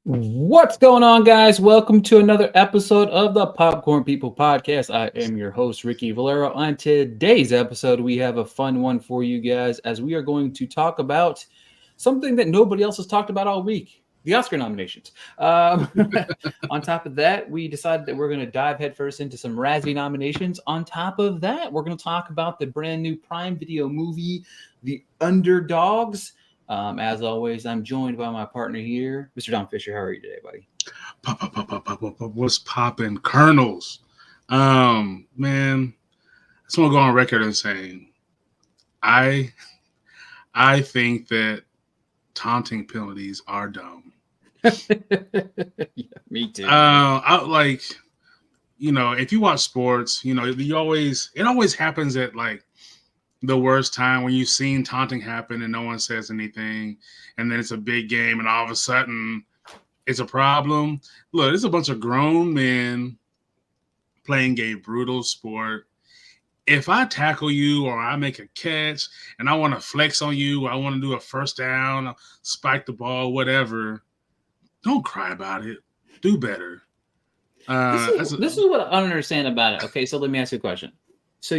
What's going on, guys? Welcome to another episode of the Popcorn People Podcast. I am your host, Ricky Valero. On today's episode, we have a fun one for you guys as we are going to talk about something that nobody else has talked about all week, the Oscar nominations. On top of that, we decided that we're going to dive headfirst into some Razzie nominations. On top of that, we're going to talk about the brand new Prime Video movie, The Underdoggs. As always, I'm joined by my partner here, Mr. Don Fisher. How are you today, buddy? What's poppin', Colonels? Man, I just want to go on record and saying, I think that taunting penalties are dumb. Yeah, me too. If you watch sports, it always happens at like the worst time when you've seen taunting happen and no one says anything, and then it's a big game and all of a sudden it's a problem. Look, it's a bunch of grown men playing a brutal sport. If I tackle you or I make a catch and I want to flex on you, or I want to do a first down, spike the ball, whatever, don't cry about it. Do better. This is what I don't understand about it. Okay, so let me ask you a question. So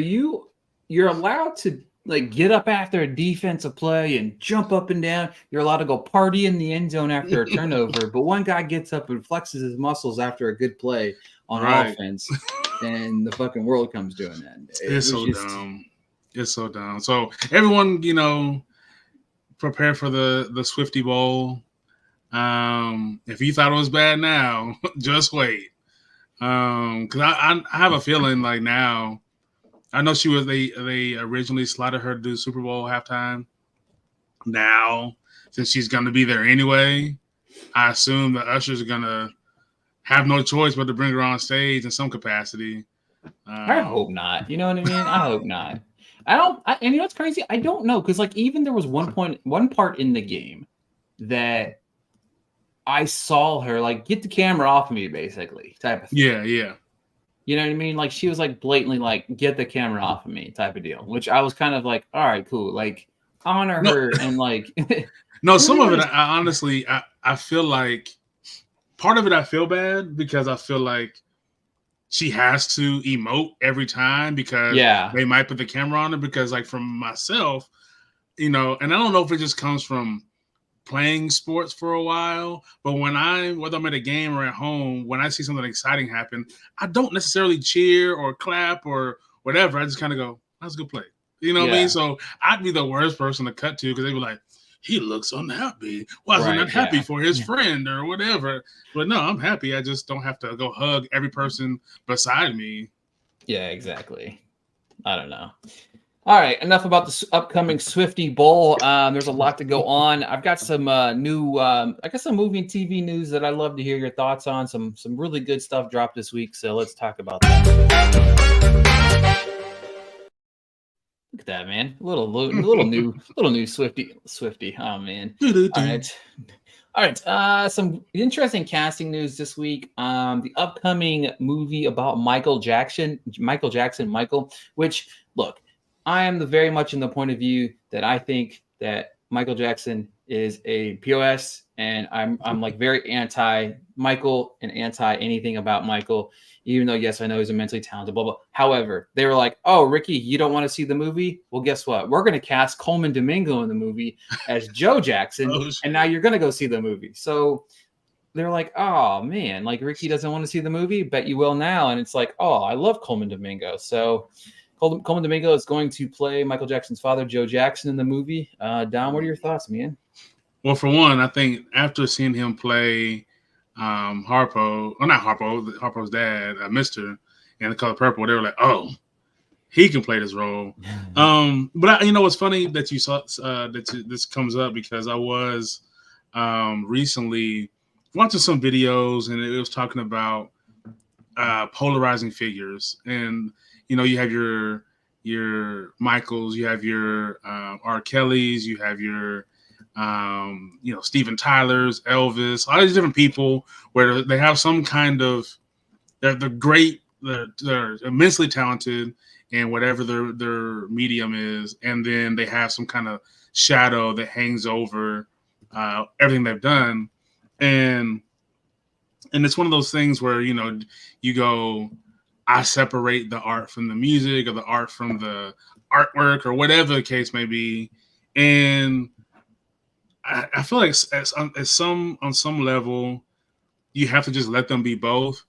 you're allowed to like get up after a defensive play and jump up and down. You're allowed to go party in the end zone after a turnover, but one guy gets up and flexes his muscles after a good play on offense, and the fucking world comes doing that. It's so dumb. It's so dumb. So everyone, prepare for the Swifty Bowl. If you thought it was bad now, just wait. Because I have a feeling like now. I know they originally slotted her to do Super Bowl halftime. Now, since she's going to be there anyway, I assume the ushers are going to have no choice but to bring her on stage in some capacity. I hope not. You know what I mean? I hope not. And you know what's crazy? I don't know, because like even there was one part in the game that I saw her like get the camera off of me, basically, type of thing. Yeah. You know what I mean? Like she was like blatantly like get the camera off of me, type of deal. Which I was kind of like, all right, cool. Like honor her and like. No, some of it I honestly I feel like part of it I feel bad because I feel like she has to emote every time because they might put the camera on her. Because like from myself, and I don't know if it just comes from playing sports for a while, but whether I'm at a game or at home, when I see something exciting happen, I don't necessarily cheer or clap or whatever. I just kind of go, "That's a good play." You know what I mean? So I'd be the worst person to cut to because they'd be like, "He looks unhappy. Why is he not happy for his friend or whatever?" But no, I'm happy. I just don't have to go hug every person beside me. Yeah, exactly. I don't know. All right, enough about the upcoming Swifty Bowl. There's a lot to go on. I've got some new, some movie and TV news that I'd love to hear your thoughts on. Some really good stuff dropped this week, so let's talk about that. Look at that, man! Little new Swifty. Oh man! All right. Some interesting casting news this week. The upcoming movie about Michael Jackson, which look. I am very much in the point of view that I think that Michael Jackson is a POS, and I'm like very anti Michael and anti anything about Michael, even though yes, I know he's immensely talented, blah blah. However, they were like, "Oh, Ricky, you don't want to see the movie? Well, guess what? We're going to cast Coleman Domingo in the movie as Joe Jackson, and now you're going to go see the movie." So they're like, "Oh man, like Ricky doesn't want to see the movie, bet you will now." And it's like, "Oh, I love Coleman Domingo." So Coleman Domingo is going to play Michael Jackson's father, Joe Jackson, in the movie. Don, what are your thoughts, man? Well, for one, I think after seeing him play Harpo's dad, Mr. in The Color Purple, they were like, "Oh, he can play this role." But what's funny that you saw this comes up because I was recently watching some videos and it was talking about polarizing figures, and you have your Michaels, you have your R. Kellys, you have your Steven Tyler's, Elvis, all these different people where they have some kind of they're great, they're immensely talented in whatever their medium is, and then they have some kind of shadow that hangs over everything they've done. And And it's one of those things where, you know, you go, I separate the art from the music or the art from the artwork or whatever the case may be. And I feel like on some level, you have to just let them be both.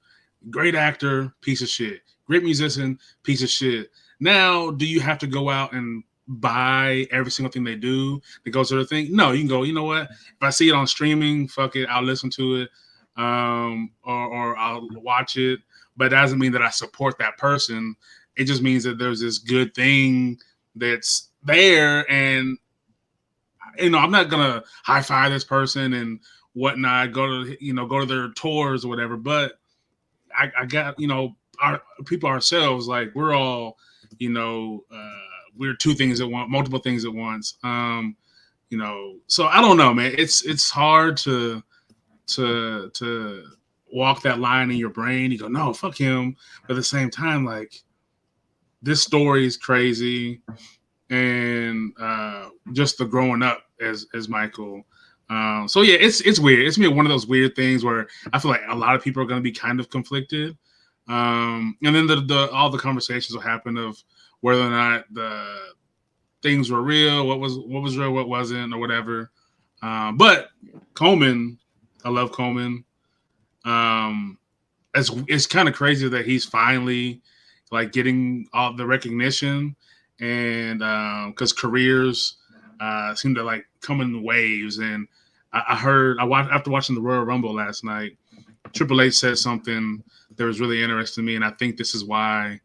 Great actor, piece of shit. Great musician, piece of shit. Now, do you have to go out and buy every single thing they do that goes to the thing? No, you can go, you know what? If I see it on streaming, fuck it, I'll listen to it, or I'll watch it. But it doesn't mean that I support that person. It just means that there's this good thing that's there, and you know, I'm not gonna high five this person and whatnot, go to their tours or whatever. But I got, you know, our people ourselves, like we're all, you know, we're two things at once, multiple things at once. You know, so I don't know, man. It's hard to walk that line in your brain. You go, no, fuck him. But at the same time, like this story is crazy, and just the growing up as Michael. So yeah, it's weird. It's one of those weird things where I feel like a lot of people are going to be kind of conflicted. And then the all the conversations will happen of whether or not the things were real, what was real, what wasn't, or whatever. But Coleman, I love Coleman. It's kind of crazy that he's finally like getting all the recognition, and because careers seem to like come in waves. And I watched after watching the Royal Rumble last night, Triple H said something that was really interesting to me, and I think this is why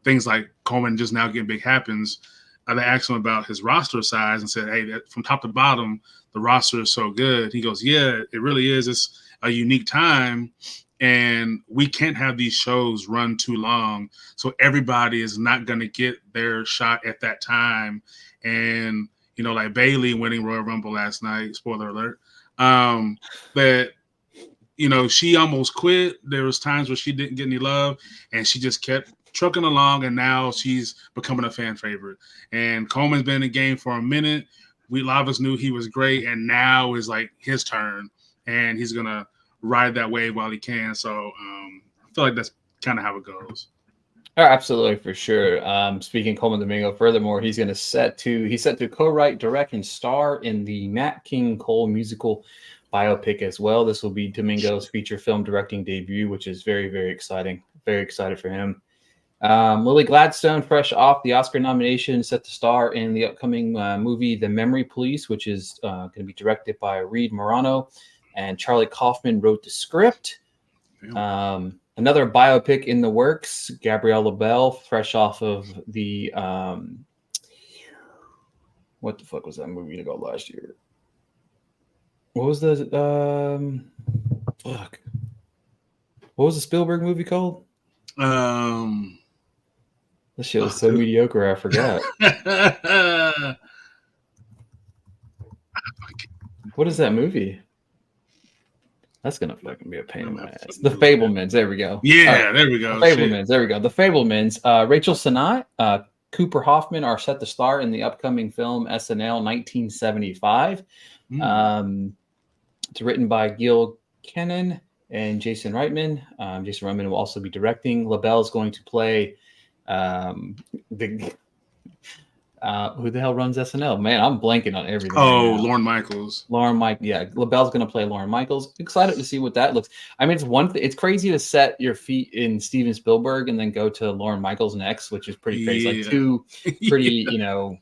things like Coleman just now getting big happens. They asked him about his roster size and said, "Hey, from top to bottom, the roster is so good." He goes, "Yeah, it really is. It's a unique time, and we can't have these shows run too long, so everybody is not going to get their shot at that time." And you know, like Bayley winning Royal Rumble last night, spoiler alert, that, you know, she almost quit. There was times where she didn't get any love, and she just kept trucking along, and now she's becoming a fan favorite. And Coleman's been in the game for a minute. A lot of us knew he was great, and now is like his turn, and he's gonna ride that wave while he can. So I feel like that's kind of how it goes. Oh, absolutely, for sure. Speaking of Coleman Domingo, furthermore, he's set to co-write, direct, and star in the Nat King Cole musical biopic as well. This will be Domingo's feature film directing debut, which is very, very exciting. Very excited for him. Lily Gladstone, fresh off the Oscar nomination, set to star in the upcoming movie The Memory Police, which is going to be directed by Reed Morano, and Charlie Kaufman wrote the script. Another biopic in the works, Gabrielle LaBelle, fresh off of the what the fuck was that movie that got last year? What was the fuck? What was the Spielberg movie called? This shit was so mediocre, I forgot. What is that movie? That's gonna fucking be a pain in my ass. The Fabelmans. There we go. Yeah, right. There we go. The Fabelmans. There we go. The Fabelmans. Rachel Sennott, Cooper Hoffman are set to star in the upcoming film SNL 1975. It's written by Gil Kenan and Jason Reitman. Jason Reitman will also be directing. LaBelle is going to play who the hell runs SNL? Man, I'm blanking on everything. Oh, right, Lorne Michaels. Yeah, LaBelle's going to play Lorne Michaels. Excited to see what that looks. I mean, it's crazy to set your feet in Steven Spielberg and then go to Lorne Michaels next, which is pretty crazy. Yeah. Like two pretty, you know.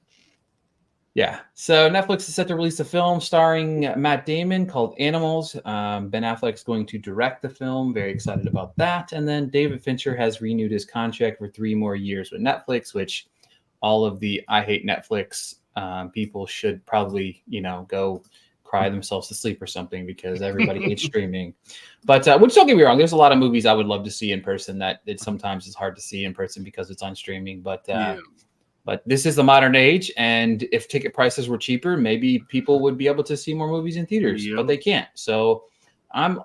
Yeah. So Netflix is set to release a film starring Matt Damon called Animals. Ben Affleck's going to direct the film. Very excited about that. And then David Fincher has renewed his contract for 3 more years with Netflix, which all of the I hate Netflix people should probably, you know, go cry themselves to sleep or something, because everybody hates streaming. But which, don't get me wrong, there's a lot of movies I would love to see in person that it sometimes is hard to see in person because it's on streaming. But but this is the modern age, and if ticket prices were cheaper, maybe people would be able to see more movies in theaters, but they can't. So I'm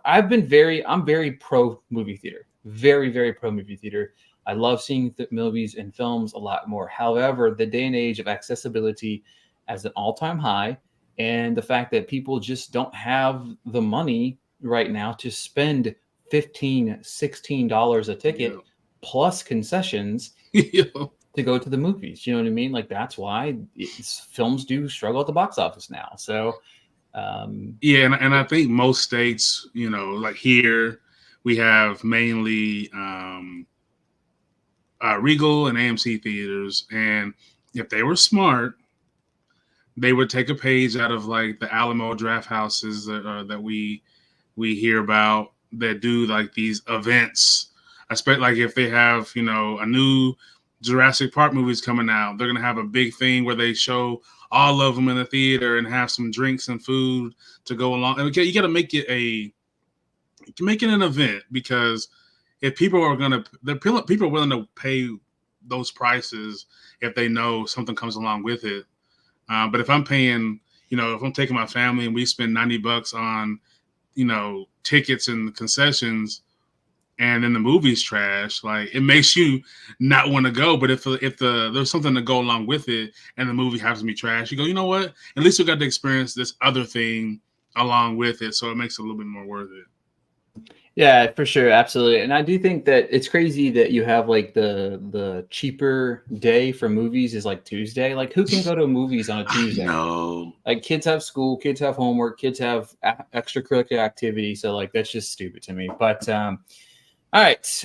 very pro movie theater, very, very pro movie theater. I love seeing movies and films a lot more. However, the day and age of accessibility as an all-time high, and the fact that people just don't have the money right now to spend $15-16 a ticket plus concessions to go to the movies. You know what I mean? Like, that's why films do struggle at the box office now. So and I think most states, like here, we have mainly Regal and AMC theaters, and if they were smart, they would take a page out of like the Alamo draft houses that we hear about that do like these events. I expect like if they have a new Jurassic Park movies coming out, they're gonna have a big thing where they show all of them in the theater and have some drinks and food to go along. And you got to make it an event, because if people are willing to pay those prices if they know something comes along with it. But if I'm paying, if I'm taking my family and we spend $90 on, tickets and concessions, and then the movie's trash, like, it makes you not want to go. But if there's something to go along with it and the movie happens to be trash, you go, you know what? At least we got to experience this other thing along with it, so it makes it a little bit more worth it. Yeah, for sure, absolutely. And I do think that it's crazy that you have like the cheaper day for movies is like Tuesday. Like, who can go to movies on a Tuesday? No, like, kids have school, kids have homework, kids have extracurricular activity. So like, that's just stupid to me. But all right,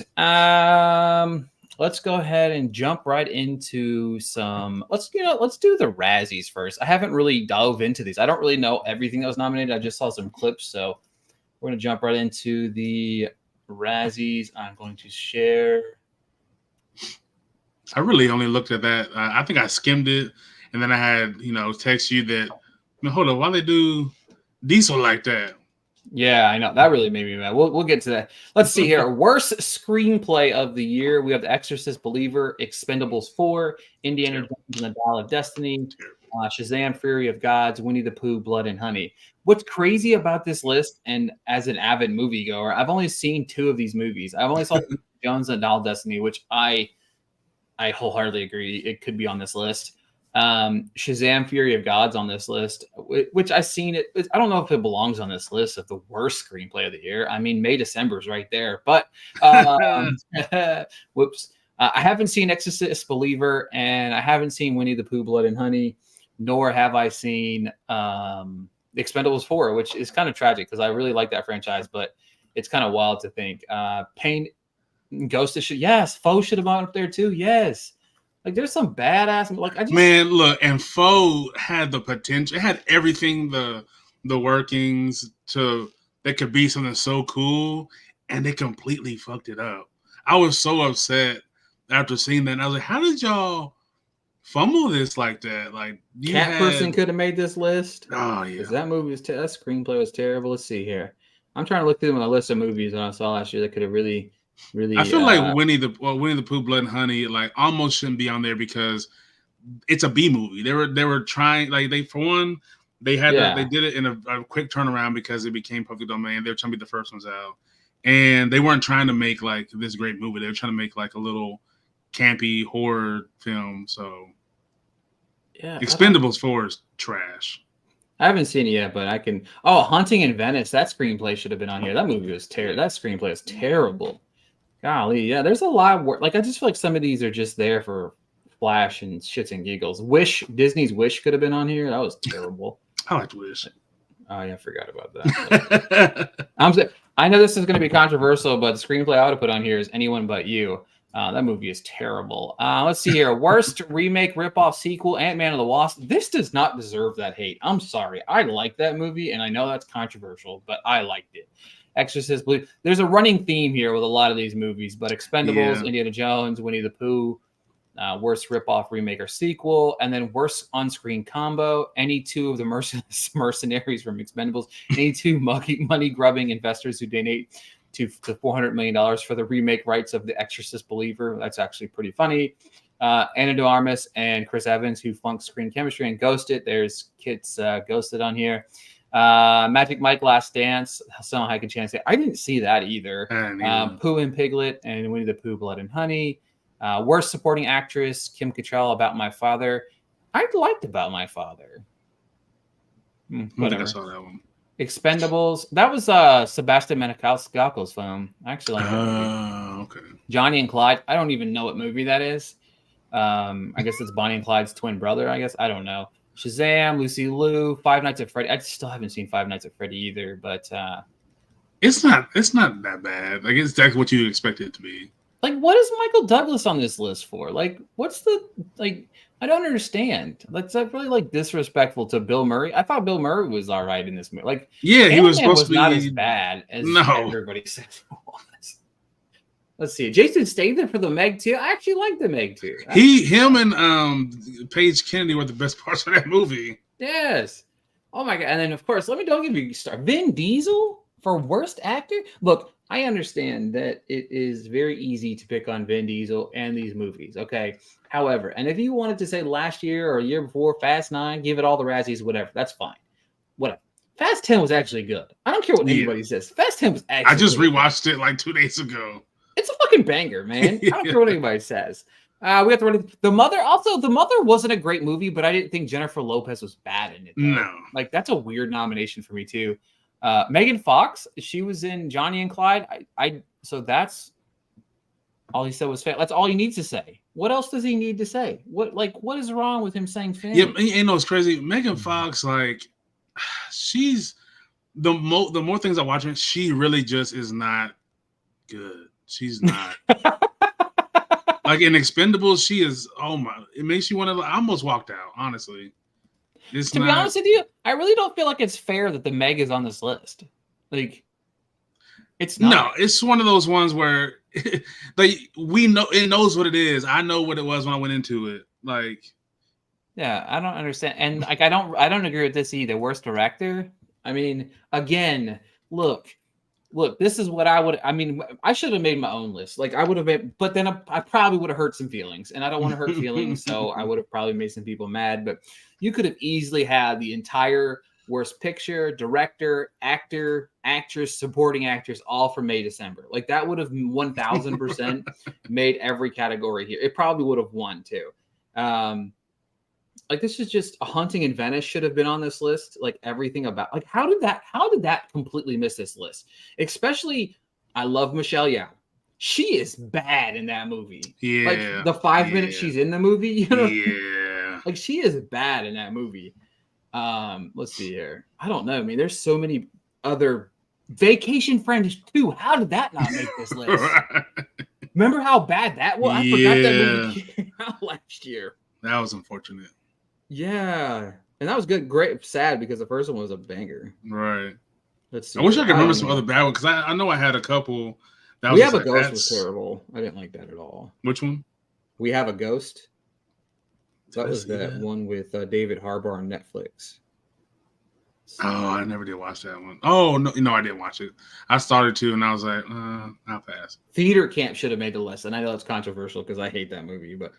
let's go ahead and jump right into some. Let's do the Razzies first. I haven't really dove into these. I don't really know everything that was nominated. I just saw some clips, so we're going to jump right into the Razzies. I'm going to share. I really only looked at that. I think I skimmed it, and then I had, text you that, hold on, why they do Diesel like that? Yeah, I know. That really made me mad. We'll get to that. Let's see here. Worst screenplay of the year. We have The Exorcist, Believer, Expendables 4, Indiana Jones and the Dial of Destiny, Shazam, Fury of Gods, Winnie the Pooh, Blood and Honey. What's crazy about this list, and as an avid moviegoer, I've only seen 2 of these movies. I've only saw Jones and the Dial of Destiny, which I wholeheartedly agree it could be on this list. Shazam, Fury of Gods on this list, which I've seen it. I don't know if it belongs on this list of the worst screenplay of the year. I mean, May December's right there, but whoops. I haven't seen Exorcist, Believer, and I haven't seen Winnie the Pooh, Blood and Honey, nor have I seen Expendables 4, which is kind of tragic because I really like that franchise, but it's kind of wild to think. Pain, Ghost should, yes. Foe should have gone up there too, yes. Like, there's some badass, like, man, look, and Foe had the potential, it had everything, the workings that could be something so cool, and they completely fucked it up. I was so upset after seeing that, and I was like, how did y'all fumble this like that? Like, Person could have made this list. Oh yeah, that movie was that screenplay was terrible. Let's see here. I'm trying to look through my list of movies that I saw last year that could have really. I feel like Winnie the Pooh, Blood and Honey, like, almost shouldn't be on there because it's a B movie. They were trying, like, they did it in a quick turnaround because it became public domain. They were trying to be the first ones out, and they weren't trying to make like this great movie. They were trying to make like a little campy horror film. So yeah, Expendables 4 is trash. I haven't seen it yet, but I can. Oh, Haunting in Venice. That screenplay should have been on here. That movie was terrible. That screenplay is terrible. Golly, yeah. There's a lot of work. Like, I just feel like some of these are just there for flash and shits and giggles. Disney's Wish could have been on here. That was terrible. I liked Wish. Oh yeah, I forgot about that. I know this is going to be controversial, but the screenplay I would have put on here is Anyone But You. That movie is terrible. Let's see here. Worst remake, ripoff, sequel, Ant-Man and the Wasp. This does not deserve that hate. I'm sorry. I like that movie, and I know that's controversial, but I liked it. Exorcist, there's a running theme here with a lot of these movies, but Expendables, Indiana Jones, Winnie the Pooh, worst ripoff, remake, or sequel, and then worst on-screen combo, any 2 of the mercenaries from Expendables, any 2 money-grubbing investors who donate to $400 million for the remake rights of The Exorcist Believer. That's actually pretty funny. Ana de Armas and Chris Evans, who flunked screen chemistry and Ghosted. There's Kit's Ghosted on here. Magic Mike Last Dance. So I can chance it. I didn't see that either. Pooh and Piglet and Winnie the Pooh, Blood and Honey. Worst supporting actress, Kim Cattrall, About My Father. I liked About My Father. Whatever. I saw that one. Expendables. That was Sebastian Maniscalco's film. I actually like that movie. Okay. Johnny and Clyde. I don't even know what movie that is. I guess it's Bonnie and Clyde's twin brother. I guess I don't know. Shazam, Lucy Liu, Five Nights at Freddy. I still haven't seen Five Nights at Freddy either, but it's not that bad. Like it's exactly what you expect it to be. Like, what is Michael Douglas on this list for? Like, what's the like? I don't understand. That's really like disrespectful to Bill Murray. I thought Bill Murray was all right in this movie. Like, yeah, he was supposed to be not as bad as everybody said it was. Let's see. Jason Statham for the Meg 2. I actually like the Meg 2. Him and Paige Kennedy were the best parts of that movie. Yes. Oh my god. And then of course, don't give me a start. Vin Diesel for worst actor. Look, I understand that it is very easy to pick on Vin Diesel and these movies. Okay. However, and if you wanted to say last year or a year before, Fast 9, give it all the Razzies, whatever. That's fine. Whatever. Fast 10 was actually good. I don't care what anybody says. Fast 10 was actually I just rewatched it like 2 days ago. It's a fucking banger, man. I don't care what anybody says. We have to run The Mother. Also, The Mother wasn't a great movie, but I didn't think Jennifer Lopez was bad in it. Though. No. Like, that's a weird nomination for me, too. Megan Fox, she was in Johnny and Clyde. So that's all he said was Finn. That's all he needs to say. What else does he need to say? What is wrong with him saying Finn? Yeah, you know, it's crazy. Megan Fox, like, she's the more things I watch her, she really just is not good. She's not. Like in Expendables, she is. Oh my! It makes you want to. I almost walked out. Honestly, be honest with you, I really don't feel like it's fair that the Meg is on this list. Like, it's not. No, it's one of those ones where, like, we know it knows what it is. I know what it was when I went into it. Like, yeah, I don't understand, and like, I don't agree with this either. Worst director. I mean, again, look. This is what I would. I mean, I should have made my own list. Like I would have been, but then I probably would have hurt some feelings, and I don't want to hurt feelings, so I would have probably made some people mad. But you could have easily had the entire worst picture, director, actor, actress, supporting actress, all from May, December. Like that would have 1000% made every category here. It probably would have won too. Like this is just A Haunting in Venice should have been on this list. Like everything about like how did that completely miss this list? Especially, I love Michelle Yeoh. She is bad in that movie. Yeah, like the 5 minutes she's in the movie. You know? Yeah, like she is bad in that movie. Let's see here. I don't know. I mean, there's so many other. Vacation Friends 2. How did that not make this list? Remember how bad that was? I forgot that movie came out last year. That was unfortunate. Yeah, and that was good. Great, sad because the first one was a banger. Right. Let's see. I wish I could remember some other bad ones because I know I had a couple. That We Have a Ghost was terrible. I didn't like that at all. Which one? We Have a Ghost. That was that one with David Harbour on Netflix. Oh, I never did watch that one. Oh no, I didn't watch it. I started to, and I was like, I'll pass. Theater Camp should have made the list, and I know it's controversial because I hate that movie, but.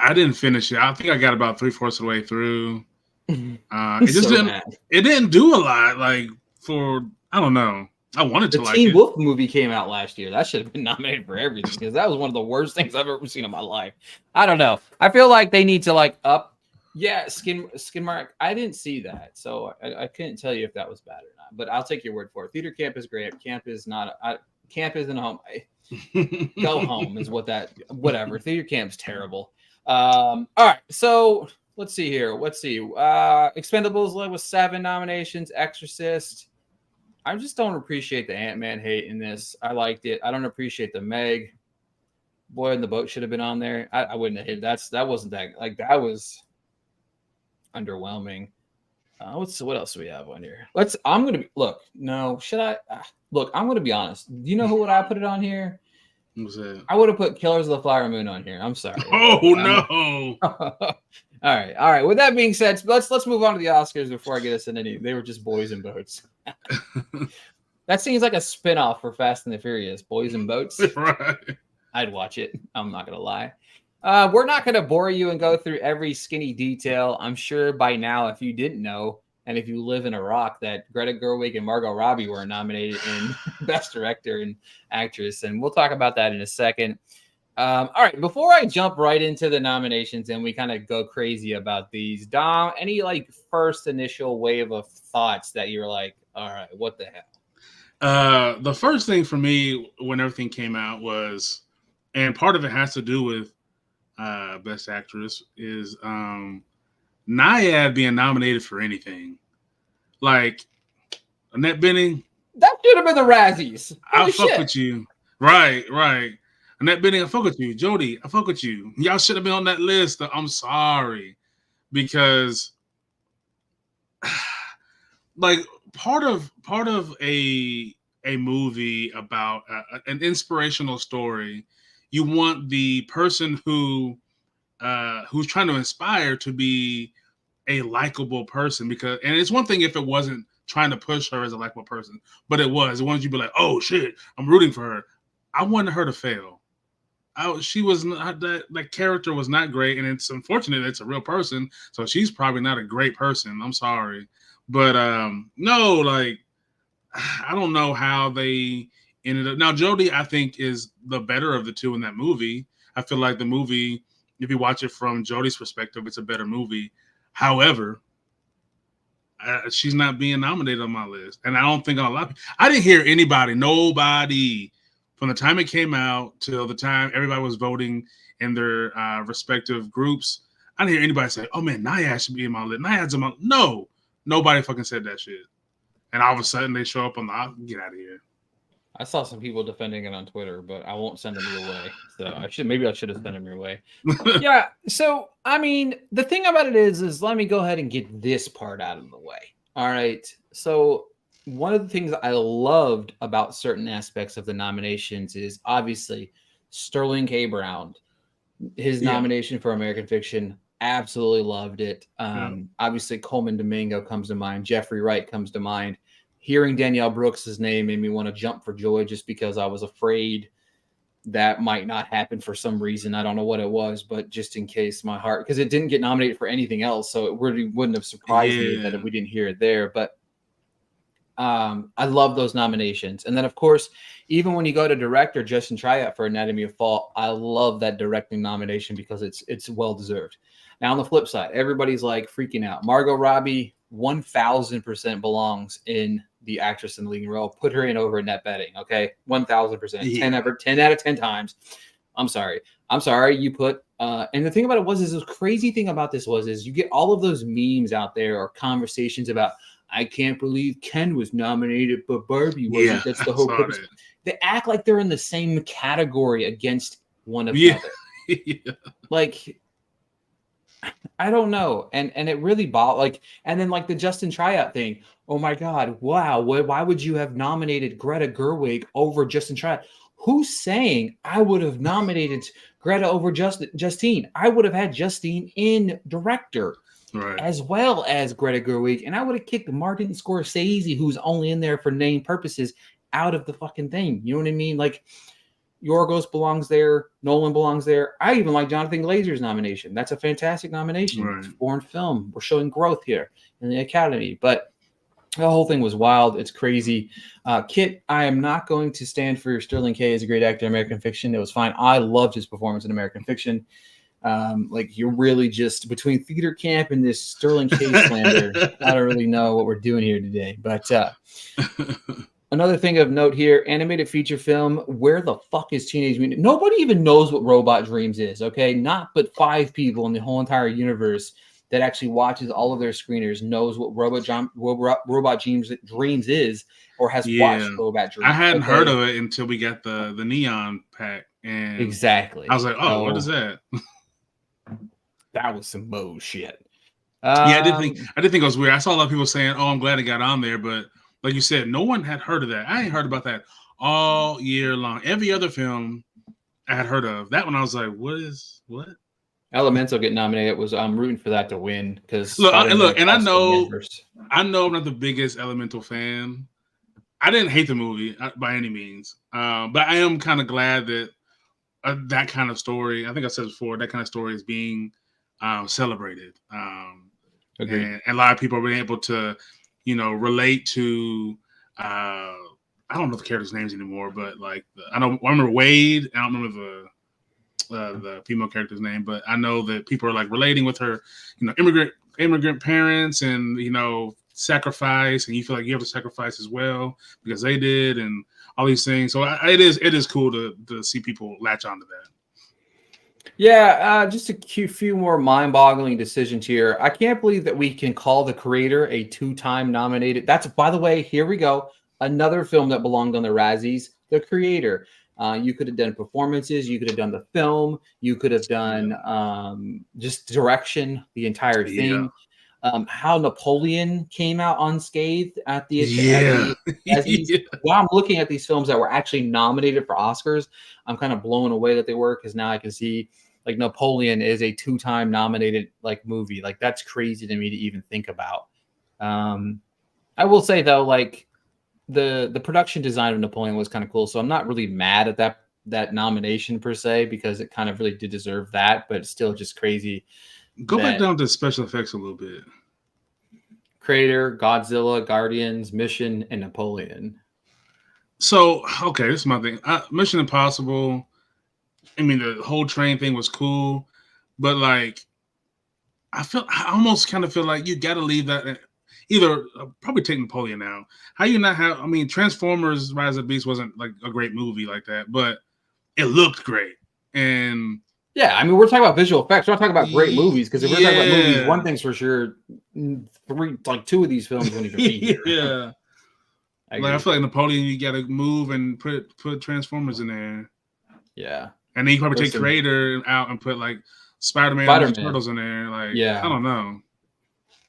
I didn't finish it. I think I got about 3/4 of the way through. It just didn't do a lot. Like I don't know. I wanted to like it. The Teen Wolf movie came out last year. That should have been nominated for everything because that was one of the worst things I've ever seen in my life. I don't know. I feel like they need to like up. Yeah, Skidmark. I didn't see that, so I couldn't tell you if that was bad or not. But I'll take your word for it. Theater Camp is great. Camp is not. Camp isn't a home. Go home is what that. Whatever. Theater Camp's terrible. All right, so let's see here. Expendables led with 7 nominations. Exorcist. I just don't appreciate the Ant-Man hate in this. I liked it. I don't appreciate the Meg. Boy in the Boat should have been on there. I wouldn't have hit. That wasn't that like that was underwhelming. What else do we have on here? I'm gonna be look. No, should I look? I'm gonna be honest. Do you know who would I put it on here? I would have put Killers of the Flower Moon on here. I'm sorry. Oh no! All right. With that being said, let's move on to the Oscars before I get us into any. They were just Boys and Boats. That seems like a spinoff for Fast and the Furious. Boys and Boats. Right. I'd watch it. I'm not gonna lie. We're not gonna bore you and go through every skinny detail. I'm sure by now, if you didn't know, and if you live in Iraq, that Greta Gerwig and Margot Robbie were nominated in Best Director and Actress. And we'll talk about that in a second. All right, before I jump right into the nominations and we kind of go crazy about these, Dom, any like first initial wave of thoughts that you're like, all right, what the hell? The first thing for me when everything came out was, and part of it has to do with Best Actress, is Nyad being nominated for anything. Like Annette Bening. That should have been the Razzies. I fuck with you. Right. Annette Bening, I fuck with you. Jodie, I fuck with you. Y'all should have been on that list. I'm sorry. Because like part of a movie about an inspirational story, you want the person who's trying to inspire to be a likable person, because, and it's one thing if it wasn't trying to push her as a likable person, but it was. It wanted you to be like, oh shit, I'm rooting for her. I wanted her to fail. She was not that character was not great, and it's unfortunate it's a real person, so she's probably not a great person. I'm sorry, but no, like I don't know how they ended up. Now Jodie, I think, is the better of the two in that movie. I feel like the movie, if you watch it from Jodie's perspective, it's a better movie. However, she's not being nominated on my list, and I don't think a lot. I didn't hear nobody, from the time it came out till the time everybody was voting in their respective groups. I didn't hear anybody say, "Oh man, Nyad should be in my list." Nyad's in my No, nobody fucking said that shit. And all of a sudden they show up on the get out of here. I saw some people defending it on Twitter, but I won't send them your way. So I should have sent them your way. Yeah. So I mean, the thing about it is let me go ahead and get this part out of the way. All right. So one of the things I loved about certain aspects of the nominations is obviously Sterling K. Brown, his nomination for American Fiction. Absolutely loved it. Obviously, Coleman Domingo comes to mind. Jeffrey Wright comes to mind. Hearing Danielle Brooks' name made me want to jump for joy just because I was afraid that might not happen for some reason. I don't know what it was, but just in case my heart, because it didn't get nominated for anything else, so it really wouldn't have surprised me that if we didn't hear it there. But I love those nominations. And then, of course, even when you go to director, Justin Triet for Anatomy of Fall, I love that directing nomination because it's well-deserved. Now, on the flip side, everybody's like freaking out. Margot Robbie 1,000% belongs in the actress in the leading role. Put her in over Annette Bening, okay? 1,000%. 10 out of 10 times. I'm sorry. You put and the thing about it was the crazy thing about this is you get all of those memes out there or conversations about, I can't believe Ken was nominated, but Barbie wasn't. That's the whole purpose. They act like they're in the same category against one another. Like, I don't know. And it really and then like the Justin Triet thing. Oh my God. Wow. Why would you have nominated Greta Gerwig over Justin Triet? Who's saying I would have nominated Greta over Justine? I would have had Justine in director. Right. As well as Greta Gerwig, and I would have kicked Martin Scorsese, who's only in there for name purposes, out of the fucking thing. You know what I mean? Like, Yorgos belongs there, Nolan belongs there. I even like Jonathan Glazer's nomination. That's a fantastic nomination. Right. It's foreign film. We're showing growth here in the Academy, but the whole thing was wild. It's crazy. Kit, I am not going to stand for Sterling K as a great actor in American Fiction. It was fine. I loved his performance in American Fiction. Like, you're really just between theater camp and this Sterling K slander. I don't really know what we're doing here today, but another thing of note here, animated feature film. Where the fuck is Teenage Mutant? Nobody even knows what Robot Dreams is. Okay, not but 5 people in the whole entire universe that actually watches all of their screeners knows what Robot Dreams is or has watched Robot Dreams. I hadn't heard of it until we got the Neon pack, and exactly. I was like, oh, what is that? That was some bullshit. I did think it was weird. I saw a lot of people saying, "Oh, I'm glad it got on there," but like you said, no one had heard of that. I ain't heard about that all year long. Every other film I had heard of. That one, I was like, what? Elemental get nominated was I'm rooting for that to win because I know I'm not the biggest Elemental fan. I didn't hate the movie by any means, but I am kind of glad that that kind of story. I think I said before, that kind of story is being celebrated, and a lot of people are being able to, relate to. I don't know the characters' names anymore, but like I remember Wade. I don't remember the female character's name, but I know that people are like relating with her, immigrant parents, and sacrifice, and you feel like you have to sacrifice as well because they did, and all these things. So it is cool to see people latch onto that. Yeah, just a few more mind-boggling decisions here. I can't believe that we can call The Creator a 2-time nominated. That's, by the way, here we go. Another film that belonged on the Razzies, The Creator. You could have done performances. You could have done the film. You could have done just direction, the entire thing. How Napoleon came out unscathed at the Razzies. While I'm looking at these films that were actually nominated for Oscars, I'm kind of blown away that they were, because now I can see like Napoleon is a 2-time nominated like movie. Like that's crazy to me to even think about. I will say though, like the production design of Napoleon was kind of cool, so I'm not really mad at that nomination per se, because it kind of really did deserve that, but it's still just crazy. Go back down to special effects a little bit. Creator, Godzilla, Guardians, Mission, and Napoleon. So, okay, this is my thing. Mission Impossible, I mean, the whole train thing was cool, but like, I almost kind of feel like you got to leave that. Either probably take Napoleon now. How you not have? I mean, Transformers: Rise of the Beast wasn't like a great movie like that, but it looked great. And yeah, I mean, we're talking about visual effects. We're not talking about great movies, because if we're talking about movies, one thing's for sure: 2 of these films won't even be here. Yeah, I feel like Napoleon, you got to move and put Transformers in there. Yeah, and then you probably take Creator out and put like Spider-Man and Turtles in there. Like, I don't know.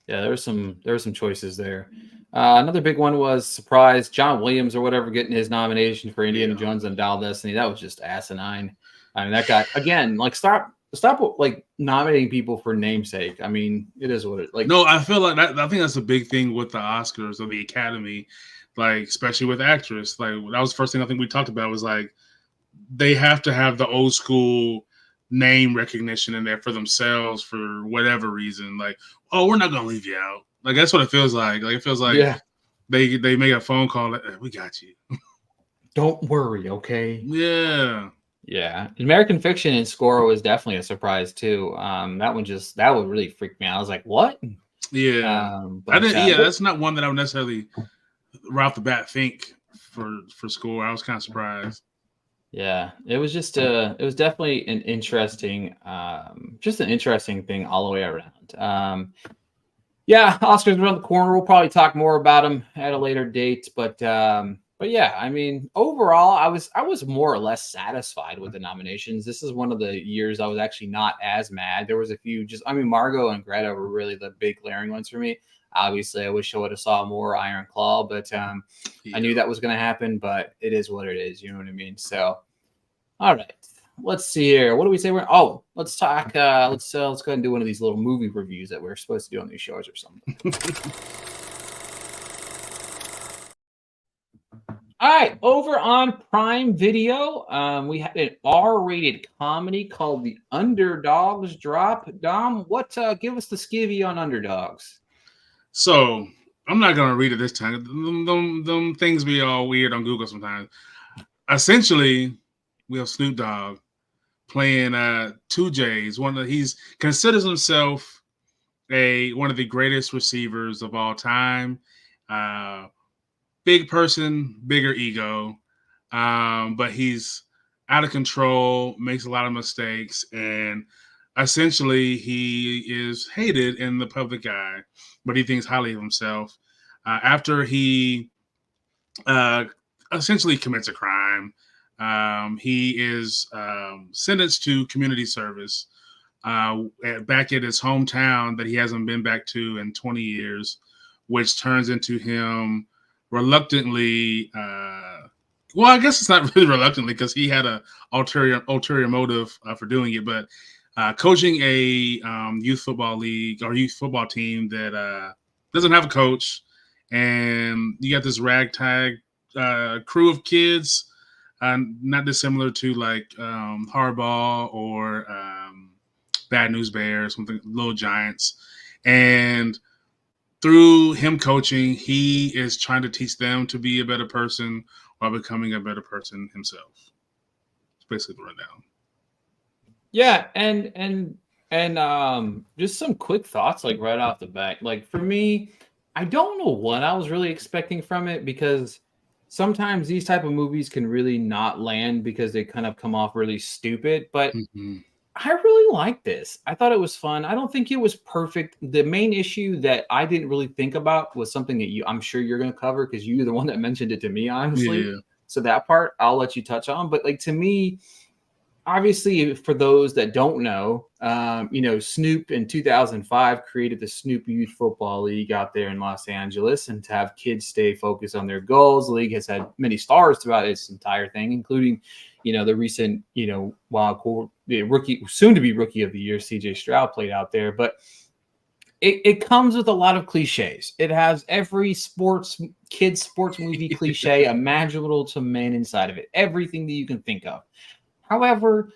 Yeah, there were some choices there. Another big one was surprise John Williams or whatever getting his nomination for Indiana Jones and Dial Destiny. That was just asinine. I mean, that guy again. Like, stop like nominating people for namesake. I mean, it is what it like. No, I feel like that. I think that's a big thing with the Oscars or the Academy, like especially with actress. Like that was the first thing I think we talked about was like they have to have the old school name recognition in there for themselves for whatever reason. Like, oh, we're not gonna leave you out. Like that's what it feels like. Like it feels like they make a phone call. Like, we got you. Don't worry, okay? Yeah. Yeah. American Fiction and Score was definitely a surprise too. That one really freaked me out. I was like, what? Yeah. That's not one that I would necessarily right off the bat think for Score. I was kind of surprised. Yeah, it was just it was definitely an interesting thing all the way around. Yeah, Oscars around the corner. We'll probably talk more about them at a later date, but yeah, I mean, overall, I was more or less satisfied with the nominations. This is one of the years I was actually not as mad. There was a few Margot and Greta were really the big glaring ones for me. Obviously, I wish I would have saw more Iron Claw, but I knew that was going to happen, but it is what it is. You know what I mean? So, all right, let's see here. What do we say? Let's talk. Let's go ahead and do one of these little movie reviews that we're supposed to do on these shows or something. All right, over on Prime Video, we had an R-rated comedy called The Underdoggs drop. Dom, give us the skivvy on Underdoggs. So I'm not gonna read it this time. Them things be all weird on Google sometimes. Essentially, we have Snoop Dogg playing 2J's. He considers himself one of the greatest receivers of all time. Big person, bigger ego, but he's out of control, makes a lot of mistakes, and essentially he is hated in the public eye, but he thinks highly of himself. After he essentially commits a crime, he is sentenced to community service back at his hometown that he hasn't been back to in 20 years, which turns into him reluctantly well, I guess it's not really reluctantly because he had a ulterior motive for doing it, but coaching a youth football league or youth football team that doesn't have a coach, and you got this ragtag crew of kids, not dissimilar to like Hardball or Bad News Bears, something Little Giants, and through him coaching, he is trying to teach them to be a better person while becoming a better person himself. It's basically the rundown. Yeah, and just some quick thoughts, like right off the bat. Like for me, I don't know what I was really expecting from it, because sometimes these type of movies can really not land because they kind of come off really stupid. But Mm-hmm. I really liked this. I thought it was fun. I don't think it was perfect. The main issue that I didn't really think about was something that I'm sure you're going to cover, because you're the one that mentioned it to me, honestly. Yeah. So that part I'll let you touch on. But like, to me, obviously, for those that don't know, Snoop in 2005 created the Snoop Youth Football League out there in Los Angeles, and to have kids stay focused on their goals. The league has had many stars throughout its entire thing, including, the recent, the rookie, soon to be rookie of the year, CJ Stroud played out there. But it comes with a lot of cliches. It has every kids sports movie cliche imaginable to man inside of it. Everything that you can think of. However,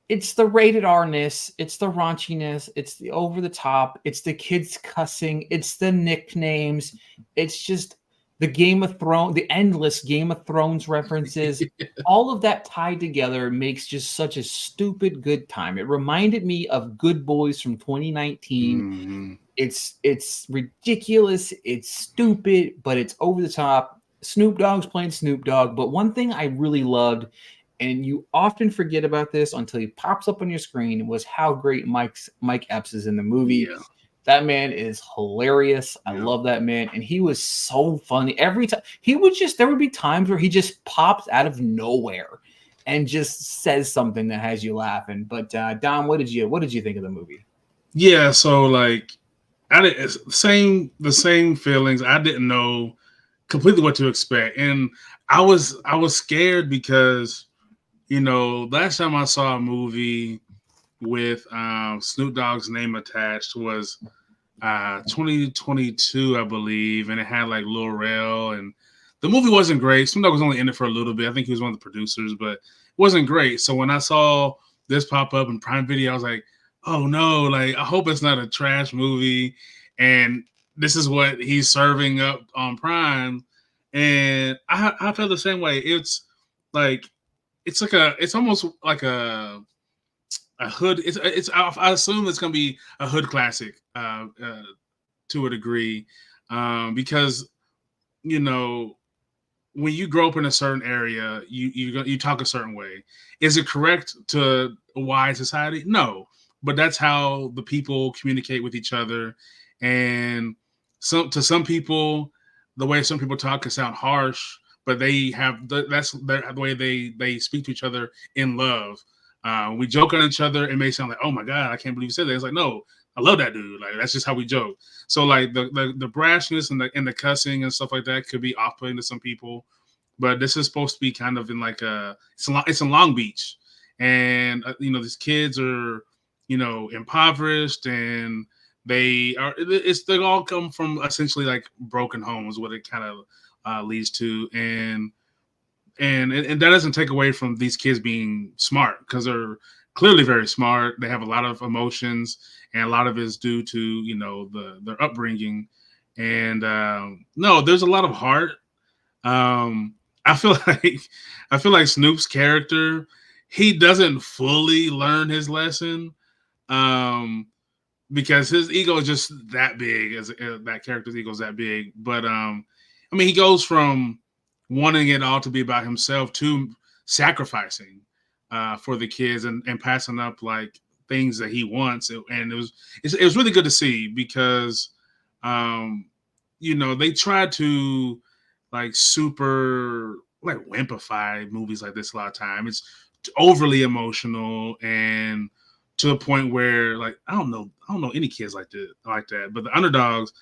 it's the rated R-ness, it's the raunchiness, it's the over the top, it's the kids cussing, it's the nicknames, it's just the Game of Thrones, the endless Game of Thrones references. All of that tied together makes just such a stupid good time. It reminded me of Good Boys from 2019. Mm-hmm. It's ridiculous, it's stupid, but it's over the top. Snoop Dogg's playing Snoop Dogg, but one thing I really loved, and you often forget about this until he pops up on your screen, was how great Mike Epps is in the movie. Yeah. That man is hilarious. I love that man, and he was so funny every time. There would be times where he just pops out of nowhere and just says something that has you laughing. But Dom, what did you think of the movie? Yeah. So like, the same feelings. I didn't know completely what to expect, and I was scared because last time I saw a movie with Snoop Dogg's name attached was 2022, I believe, and it had like Lil Rel, and the movie wasn't great. Snoop Dogg was only in it for a little bit. I think he was one of the producers, but it wasn't great. So when I saw this pop up in Prime Video, I was like, oh no, like I hope it's not a trash movie, and this is what he's serving up on Prime. And I felt the same way. Like it's almost like a hood. I assume it's gonna be a hood classic to a degree, because you know when you grow up in a certain area, you talk a certain way. Is it correct to a wide society? No, but that's how the people communicate with each other, and to some people, the way some people talk can sound harsh, but that's the way they speak to each other in love. We joke on each other. It may sound like, oh my god, I can't believe you said that. It's like, no, I love that dude. Like that's just how we joke. So like the brashness and the cussing and stuff like that could be off putting to some people, but this is supposed to be kind of in like it's in Long Beach, and these kids are impoverished, and they all come from essentially like broken homes, what it kind of leads to, and that doesn't take away from these kids being smart, because they're clearly very smart. They have a lot of emotions, and a lot of it is due to their upbringing. And no, there's a lot of heart. Um, I feel like Snoop's character, he doesn't fully learn his lesson, um, because his ego is just that big. As that character's ego is that big, but I mean, he goes from wanting it all to be about himself to sacrificing for the kids, and passing up like things that he wants. And it was really good to see, because they tried to like super like wimpify movies like this a lot of time. It's overly emotional, and to the point where like I don't know any kids like that. But the Underdogs,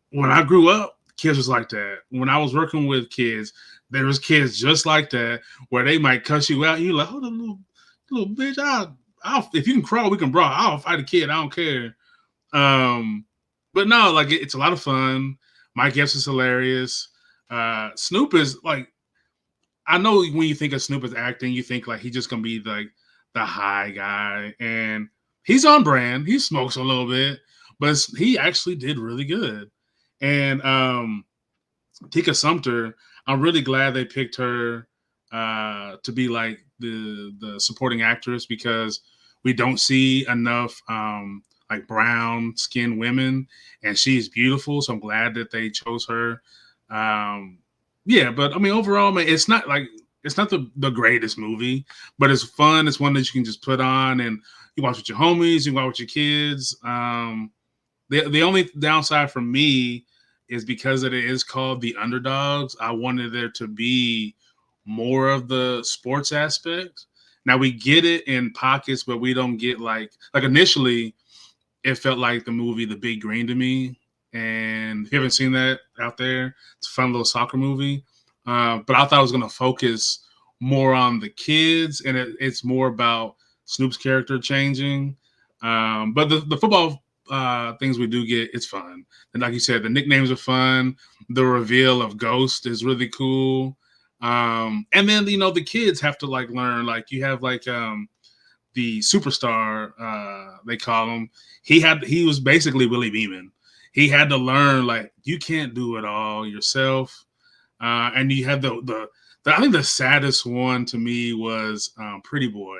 when I grew up, kids was like that. When I was working with kids, there was kids just like that, where they might cuss you out. You like, hold on, little bitch, I'll if you can crawl, we can brawl. I'll fight a kid. I don't care. But no, like it's a lot of fun. Mike Epps is hilarious. Snoop is like, I know when you think of Snoop as acting, you think like he's just gonna be like the high guy, and he's on brand. He smokes a little bit, but he actually did really good. And Tika Sumpter, I'm really glad they picked her to be like the supporting actress, because we don't see enough like brown skinned women, and she's beautiful. So I'm glad that they chose her. Yeah, but I mean, overall, man, it's not the greatest movie, but it's fun. It's one that you can just put on and you watch with your homies, you watch with your kids. The only downside for me is because it is called the Underdogs. I wanted there to be more of the sports aspect. Now we get it in pockets, but we don't get like initially it felt like the movie The Big Green to me. And if you haven't seen that out there, it's a fun little soccer movie. But I thought it was going to focus more on the kids, and it's more about Snoop's character changing. But the football things we do get, it's fun. And like you said, the nicknames are fun. The reveal of Ghost is really cool. And then, the kids have to like learn, like you have like the superstar, they call him. He was basically Willie Beeman. He had to learn, like, you can't do it all yourself. And you had the I think the saddest one to me was Pretty Boy.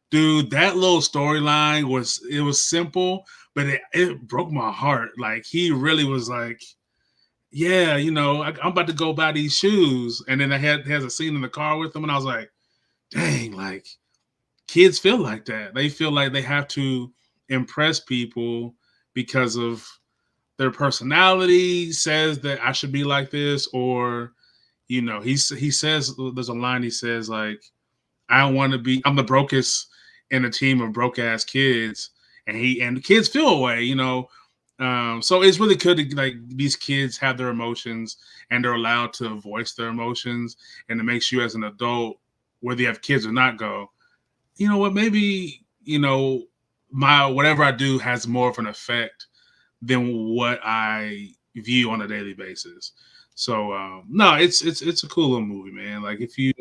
Dude, that little storyline was simple, but it broke my heart. Like, he really was like, yeah, I'm about to go buy these shoes. And then has a scene in the car with him, and I was like, dang, like, kids feel like that. They feel like they have to impress people because of their personality says that I should be like this, or he says, there's a line he says, like, I'm the brokest in a team of broke ass kids, and the kids feel away, so it's really good to, like, these kids have their emotions and they're allowed to voice their emotions, and it makes you as an adult, whether you have kids or not, go, you know what, maybe, my whatever I do has more of an effect than what I view on a daily basis. So no, it's a cool little movie, man. Like, if you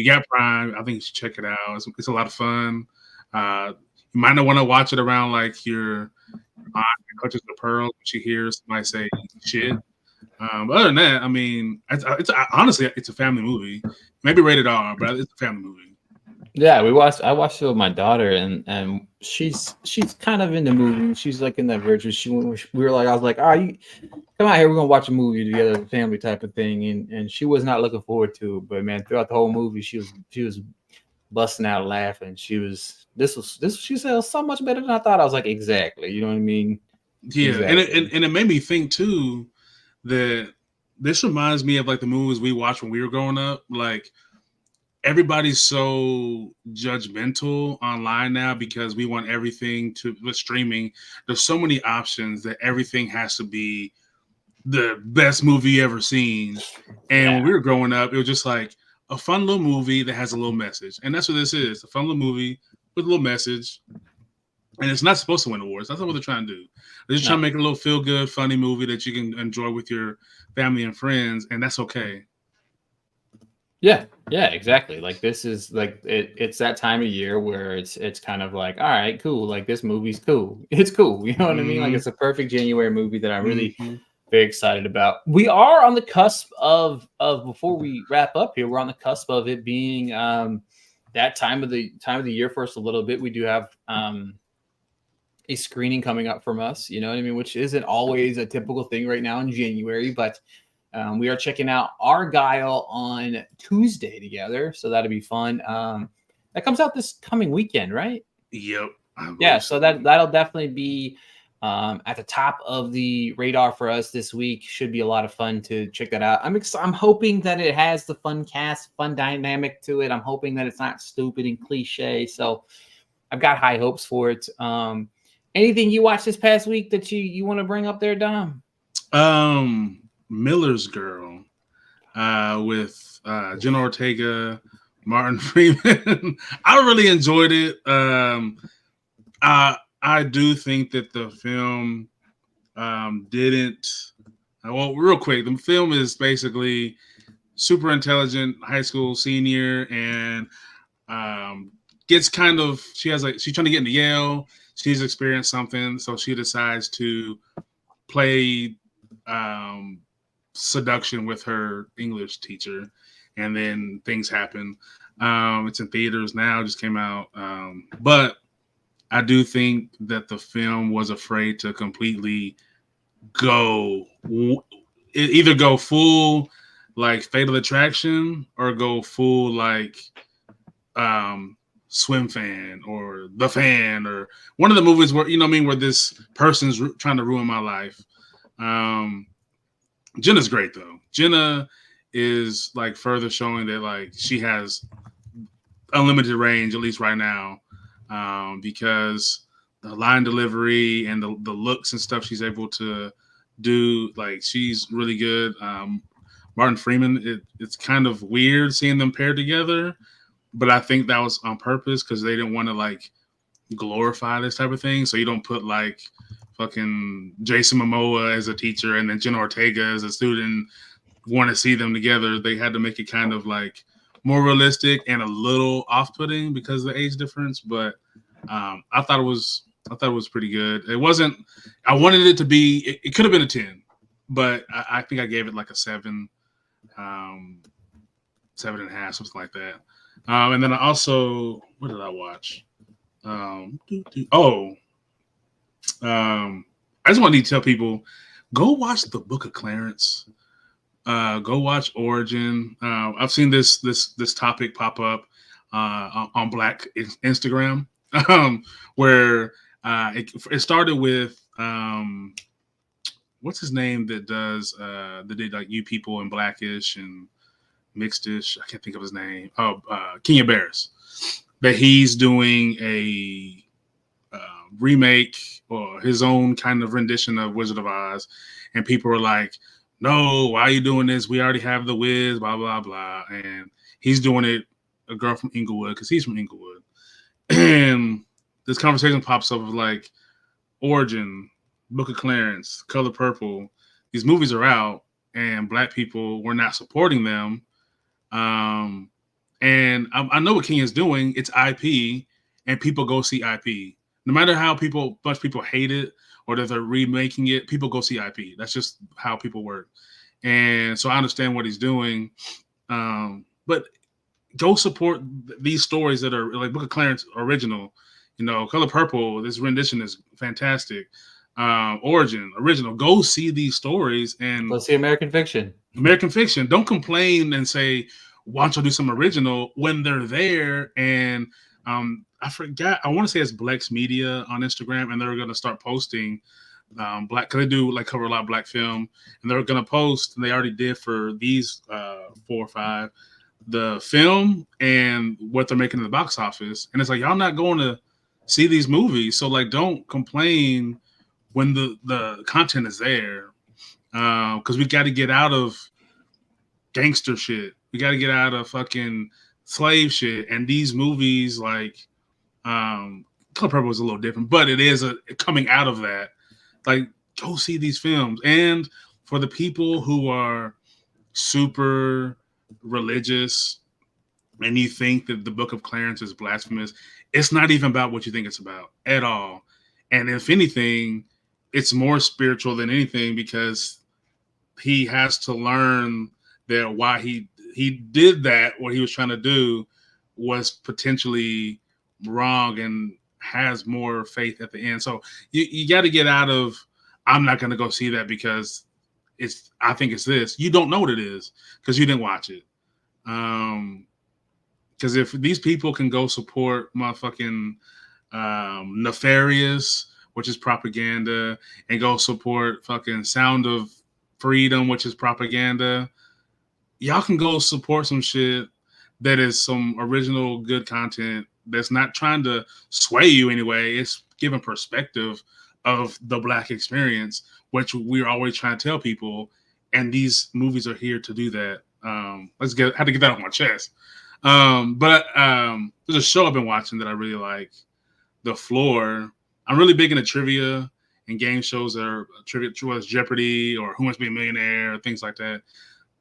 got Prime, I think you should check it out. It's a lot of fun. You might not want to watch it around like your aunt clutches the pearl when she hears somebody say shit. But other than that, I mean, honestly, it's a family movie. Maybe rated R, but it's a family movie. Yeah, I watched it with my daughter, and she's kind of in the movie. She's like in that verge. We were like, I was like, you come out here, we're gonna watch a movie together, family type of thing, and she was not looking forward to it. But man, throughout the whole movie, she was busting out laughing. She said it was so much better than I thought. I was like, exactly, you know what I mean? Yeah, exactly. and it made me think too that this reminds me of like the movies we watched when we were growing up. Like, everybody's so judgmental online now because we want everything with streaming. There's so many options that everything has to be the best movie you ever seen. And when we were growing up, it was just like a fun little movie that has a little message. And that's what this is, a fun little movie with a little message. And it's not supposed to win awards. That's not what they're trying to do. They're just trying to make a little feel-good, funny movie that you can enjoy with your family and friends, and that's okay. Yeah, exactly. Like, this is like it's that time of year where it's kind of like, all right, cool. Like, this movie's cool. It's cool. You know what I mean? Like, it's a perfect January movie that I'm really very excited about. We are on the cusp of before we wrap up here, we're on the cusp of it being that time of the year for us a little bit. We do have a screening coming up from us, you know what I mean, which isn't always a typical thing right now in January, but we are checking out Argyle on Tuesday together, so that'll be fun. That comes out this coming weekend, right? Yep. Yeah, so that'll definitely be at the top of the radar for us this week. Should be a lot of fun to check that out. I'm hoping that it has the fun cast, fun dynamic to it. I'm hoping that it's not stupid and cliche. So I've got high hopes for it. Anything you watched this past week that you want to bring up there, Dom? Miller's Girl with Jenna Ortega, Martin Freeman. I really enjoyed it. I do think that the film didn't. Well, real quick, the film is basically super intelligent high school senior, and gets kind of she's trying to get into Yale. She's experienced something, so she decides to play seduction with her English teacher, and then things happen. It's in theaters now, just came out. But I do think that the film was afraid to completely go either go full like Fatal Attraction or go full like Swim Fan or The Fan or one of the movies where, you know what I mean, where this person's trying to ruin my life. Jenna's great though. Jenna is like further showing that like she has unlimited range, at least right now, because the line delivery and the looks and stuff she's able to do, like she's really good. Martin Freeman, it's kind of weird seeing them paired together, but I think that was on purpose because they didn't want to like glorify this type of thing. So you don't put like fucking Jason Momoa as a teacher and then Jenna Ortega as a student. Want to see them together. They had to make it kind of like more realistic and a little off-putting because of the age difference. But I thought it was pretty good. It wasn't. I wanted it to be. It could have been a 10, but I think I gave it like a 7, 7.5, something like that. And then I also, what did I watch? I just want to tell people, go watch the Book of Clarence. Go watch Origin. I've seen this topic pop up on Black Instagram, where it started with what's his name that does that did like You People and Blackish and Mixedish. I can't think of his name. Kenya Barris. That he's doing a remake or his own kind of rendition of Wizard of Oz, and people were like, no, why are you doing this? We already have the Wiz, blah, blah, blah. And he's doing it, a girl from Inglewood, because he's from Inglewood. And this conversation pops up of like Origin, Book of Clarence, Color Purple. These movies are out, and Black people were not supporting them. And I know what Kenya's doing. It's IP, and people go see IP. No matter how bunch of people hate it, or that they're remaking it, people go see IP. That's just how people work. And so I understand what he's doing. But go support these stories that are like Book of Clarence original. You know, Color Purple, this rendition is fantastic. Origin, original. Go see these stories and go see American Fiction. American Fiction. Don't complain and say, why don't you do some original when they're there? And I forgot. I want to say it's Blex Media on Instagram, and they're going to start posting Black, because they do like cover a lot of Black film, and they're going to post, and they already did for these 4 or 5, the film and what they're making in the box office. And it's like, y'all not going to see these movies, so like don't complain when the content is there, because we got to get out of gangster shit. We got to get out of fucking slave shit. And these movies, like, Color Purple was a little different, but it is coming out of that. Like, go see these films. And for the people who are super religious and you think that the Book of Clarence is blasphemous, it's not even about what you think it's about at all. And if anything, it's more spiritual than anything, because he has to learn that why he did that, what he was trying to do was potentially wrong, and has more faith at the end. So you got to get out of, I'm not going to go see that because I think it's this. You don't know what it is because you didn't watch it. Because if these people can go support motherfucking Nefarious, which is propaganda, and go support fucking Sound of Freedom, which is propaganda, y'all can go support some shit that is some original good content that's not trying to sway you anyway. It's giving perspective of the Black experience, which we're always trying to tell people. And these movies are here to do that. Had to get that off my chest. But there's a show I've been watching that I really like, The Floor. I'm really big into trivia and game shows that are trivia, was Jeopardy or Who Wants to Be a Millionaire, things like that.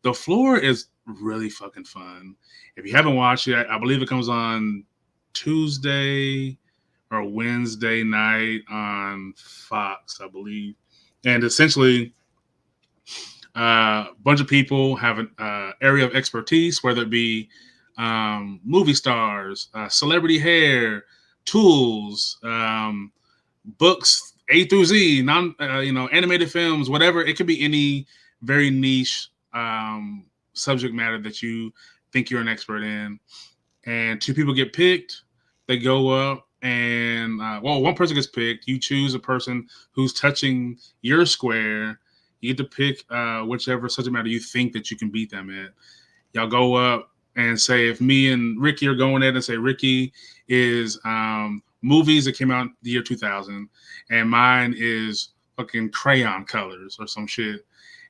The Floor is really fucking fun. If you haven't watched it, I believe it comes on Tuesday or Wednesday night on Fox, I believe. And essentially, a bunch of people have an area of expertise, whether it be movie stars, celebrity hair, tools, books A through Z, animated films, whatever. It could be any very niche subject matter that you think you're an expert in. And 2 people get picked. They go up and, one person gets picked. You choose a person who's touching your square. You get to pick whichever subject matter you think that you can beat them at. Y'all go up and say, if me and Ricky are going at it, and say Ricky is movies that came out the year 2000, and mine is fucking crayon colors or some shit.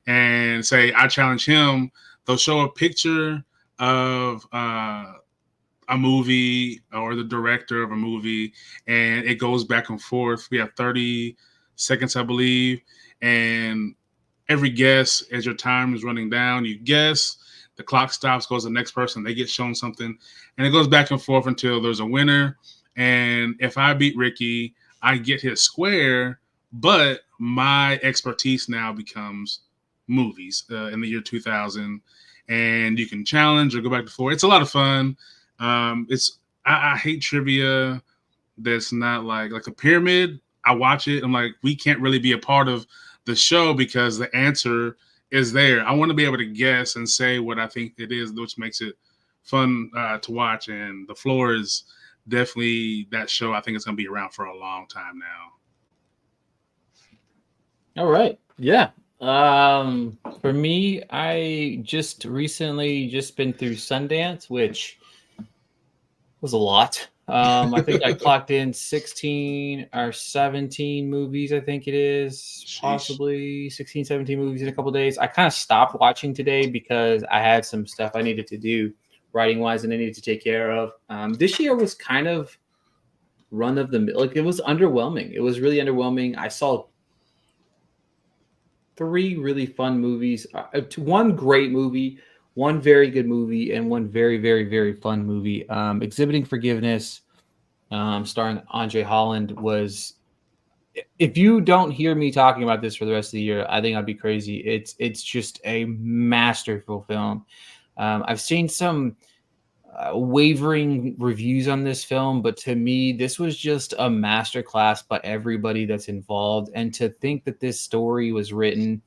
And say I challenge him. They'll show a picture of a movie or the director of a movie, and it goes back and forth. We have 30 seconds, I believe, and every guess, as your time is running down, you guess, the clock stops, goes to the next person, they get shown something, and it goes back and forth until there's a winner. And if I beat Ricky, I get his square, but my expertise now becomes movies in the year 2000, and you can challenge or go back to 4. It's a lot of fun. I hate trivia that's not like a pyramid. I watch it. I'm like, we can't really be a part of the show because the answer is there. I want to be able to guess and say what I think it is, which makes it fun to watch. And The Floor is definitely that show. I think it's going to be around for a long time now. All right. Yeah. For me, I just recently been through Sundance, which was a lot. I think I clocked in 16 or 17 movies, I think it is. Possibly 16, 17 movies in a couple of days. I kind of stopped watching today because I had some stuff I needed to do writing-wise and I needed to take care of. This year was kind of run of the mill. Like, it was underwhelming. It was really underwhelming. I saw 3 really fun movies. 1 great movie, 1 very good movie, and 1 very, very, very fun movie. Exhibiting Forgiveness, starring Andre Holland, was. If you don't hear me talking about this for the rest of the year, I think I'd be crazy. It's just a masterful film. I've seen some wavering reviews on this film, but to me, this was just a masterclass by everybody that's involved. And to think that this story was written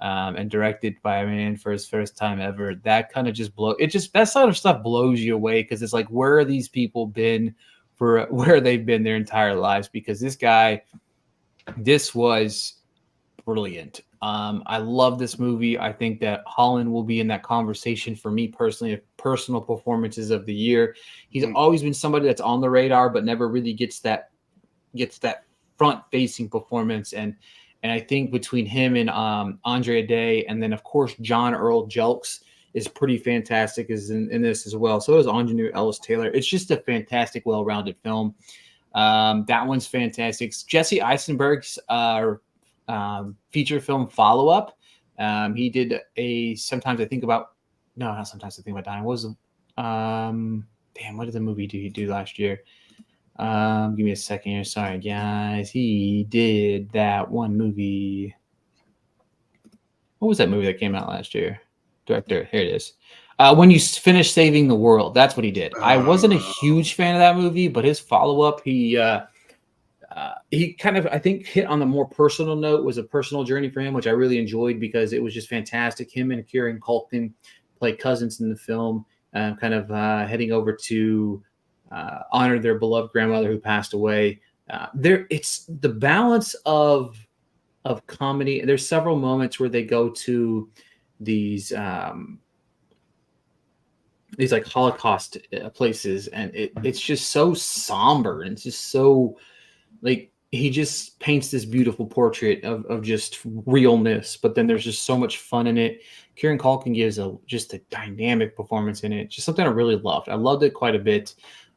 and directed by a man for his first time ever, that kind of just that sort of stuff blows you away, because it's like, where are these people been for where they've been their entire lives? Because this was brilliant. I love this movie. I think that Holland will be in that conversation for me personally, of personal performances of the year. He's always been somebody that's on the radar, but never really gets that front-facing performance. And I think between him and Andrea Day, and then of course John Earl Jelks is pretty fantastic is in this as well. So is Anjanou Ellis Taylor. It's just a fantastic, well-rounded film. That one's fantastic. Jesse Eisenberg's feature film follow-up. He did Sometimes I Think About Dying. What was what did the movie he do last year? Give me a second here. Sorry, guys. He did that one movie. What was that movie that came out last year? Director, here it is. When You Finish Saving the World. That's what he did. I wasn't a huge fan of that movie, but his follow-up, he kind of, I think, hit on the more personal note. Was a personal journey for him, which I really enjoyed because it was just fantastic. Him and Kieran Culkin play cousins in the film, kind of heading over to honor their beloved grandmother who passed away. It's the balance of comedy. There's several moments where they go to these like Holocaust places, and it's just so somber, and it's just so, like, he just paints this beautiful portrait of just realness, but then there's just so much fun in it. Kieran Culkin gives just a dynamic performance in it, just something I really loved. I loved it quite a bit.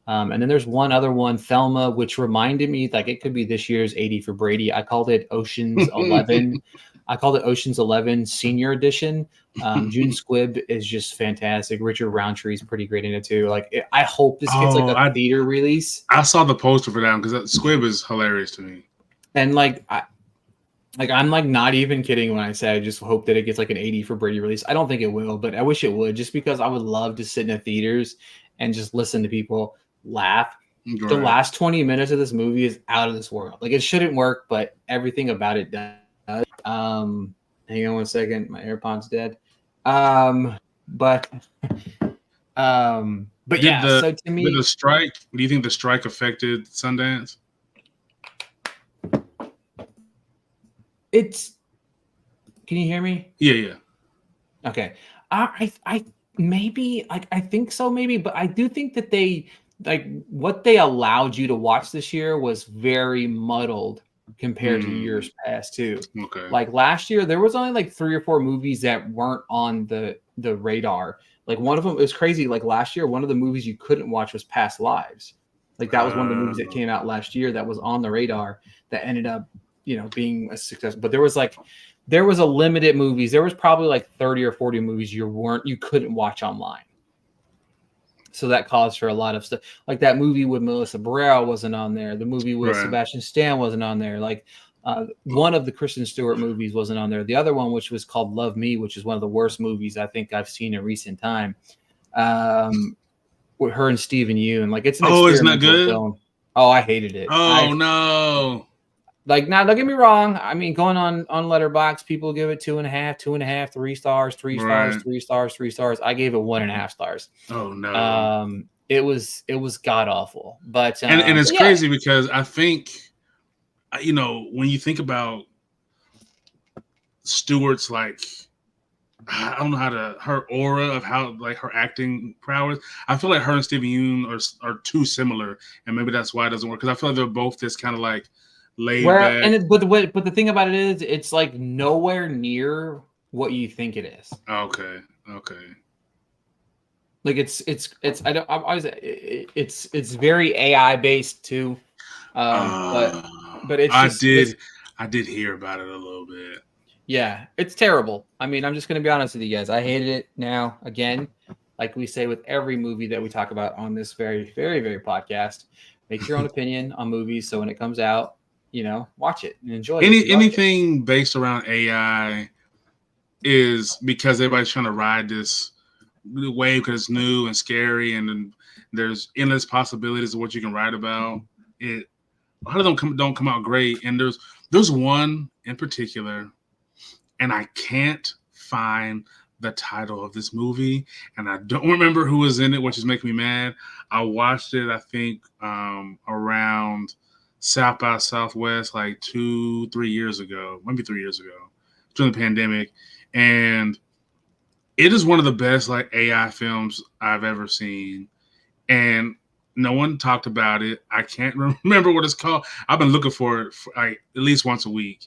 And then there's one other one, Thelma, which reminded me like it could be this year's 80 for Brady. I called it Ocean's 11. I called it Ocean's 11 Senior Edition. June Squibb is just fantastic. Richard Roundtree is pretty great in it too. Like, I hope this gets like a theater release. I saw the poster for that because Squibb is hilarious to me. And I'm like not even kidding when I say I just hope that it gets like an 80 for Brady release. I don't think it will, but I wish it would, just because I would love to sit in the theaters and just listen to people laugh. Right. The last 20 minutes of this movie is out of this world. Like, it shouldn't work, but everything about it does. Hang on 1 second. My AirPod's dead. But yeah. So to me, the strike. Do you think the strike affected Sundance? Can you hear me? Yeah. Okay. I maybe, like, I think so, maybe, but I do think that they, like, what they allowed you to watch this year was very muddled compared to years past too. Okay. Like last year, there was only like 3 or 4 movies that weren't on the radar. Like, one of them is crazy. Like last year, one of the movies you couldn't watch was Past Lives. Like, that was one of the movies that came out last year that was on the radar that ended up, being a success. But there was a limited movies. There was probably like 30 or 40 movies you couldn't watch online. So that caused for a lot of stuff. Like that movie with Melissa Barrera wasn't on there. The movie with Sebastian Stan wasn't on there. Like one of the Kristen Stewart movies wasn't on there. The other one, which was called Love Me, which is one of the worst movies I think I've seen in recent time. With her and Steven Yeun. Like, it's an experimental film. Oh, I hated it. No. Like, now, don't get me wrong. I mean, going on Letterboxd, people give it 2.5, 3 stars, 3 stars, 3 stars, 3 stars. I gave it 1.5 stars. Oh no. It was god awful. But and it's crazy because I think, when you think about Stewart's, like, I don't know her aura of how, like, her acting prowess. I feel like her and Steven Yeun are too similar, and maybe that's why it doesn't work. Because I feel like they're both this kind of like laid back. But the thing about it is, it's like nowhere near what you think it is. Okay. Like, it's very AI based too. But it's I did hear about it a little bit. Yeah, it's terrible. I mean, I'm just going to be honest with you guys. I hated it. Now, again, like we say with every movie that we talk about on this very, very, very podcast, make your own opinion on movies. So when it comes out, watch it and enjoy it. Anything based around AI is because everybody's trying to ride this wave because it's new and scary, and there's endless possibilities of what you can write about. A lot of them don't come out great, and there's one in particular. And I can't find the title of this movie, and I don't remember who was in it, which is making me mad. I watched it, I think, around South by Southwest, like 2-3 years ago, maybe 3 years ago, during the pandemic, and it is one of the best, like, AI films I've ever seen, and no one talked about it. I can't remember what it's called. I've been looking for it for, like, at least once a week,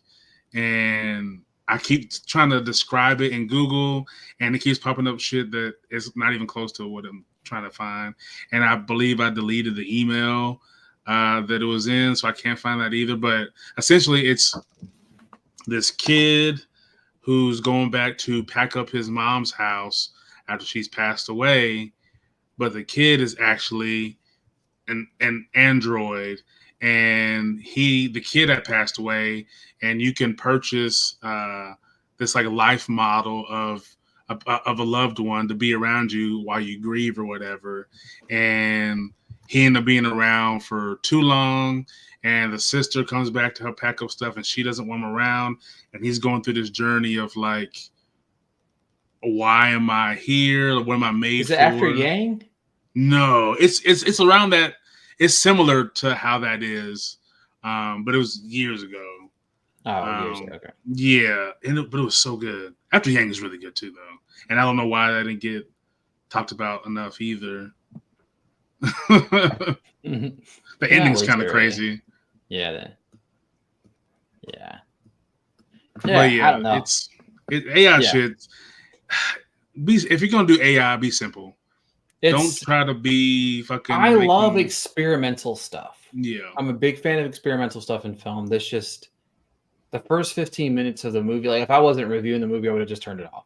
and I keep trying to describe it in Google, and it keeps popping up shit that is not even close to what I'm trying to find. And I believe I deleted the email that it was in, so I can't find that either. But essentially, it's this kid who's going back to pack up his mom's house after she's passed away, but the kid is actually an android, and the kid had passed away, and you can purchase this, like, life model of a loved one to be around you while you grieve or whatever. And he ended up being around for too long, and the sister comes back to her pack up stuff, and she doesn't want him around, and he's going through this journey of, like, why am I here? What am I made for? Is it after Yang? No, it's around that. It's similar to how that is, but it was years ago. Oh, years ago. Okay. Yeah, but it was so good. After Yang is really good too, though, and I don't know why that didn't get talked about enough either. The ending's kind of crazy. Yeah. But yeah, I don't know. AI should be, if you're gonna do AI, be simple. Don't try to be fucking. I love experimental stuff. Yeah, I'm a big fan of experimental stuff in film. That's just the first 15 minutes of the movie. Like, if I wasn't reviewing the movie, I would have just turned it off.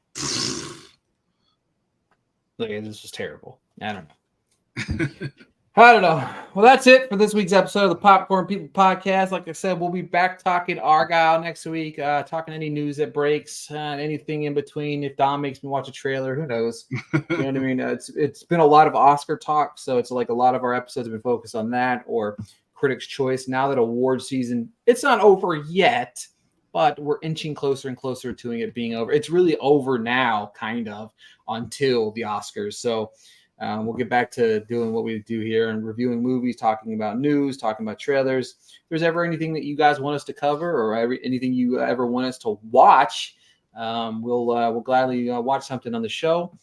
Like, this was terrible. I don't know. I don't know. Well, that's it for this week's episode of the Popcorn People Podcast. Like I said, we'll be back talking Argyle next week, talking any news that breaks, anything in between. If Dom makes me watch a trailer, who knows? You know what I mean? It's been a lot of Oscar talk, so it's like a lot of our episodes have been focused on that or Critics' Choice. Now that award season, it's not over yet, but we're inching closer and closer to it being over. It's really over now, kind of, until the Oscars. So we'll get back to doing what we do here and reviewing movies, talking about news, talking about trailers. If there's ever anything that you guys want us to cover or anything you ever want us to watch, we'll gladly watch something on the show.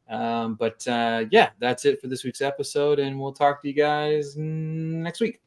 But yeah, that's it for this week's episode, and we'll talk to you guys next week.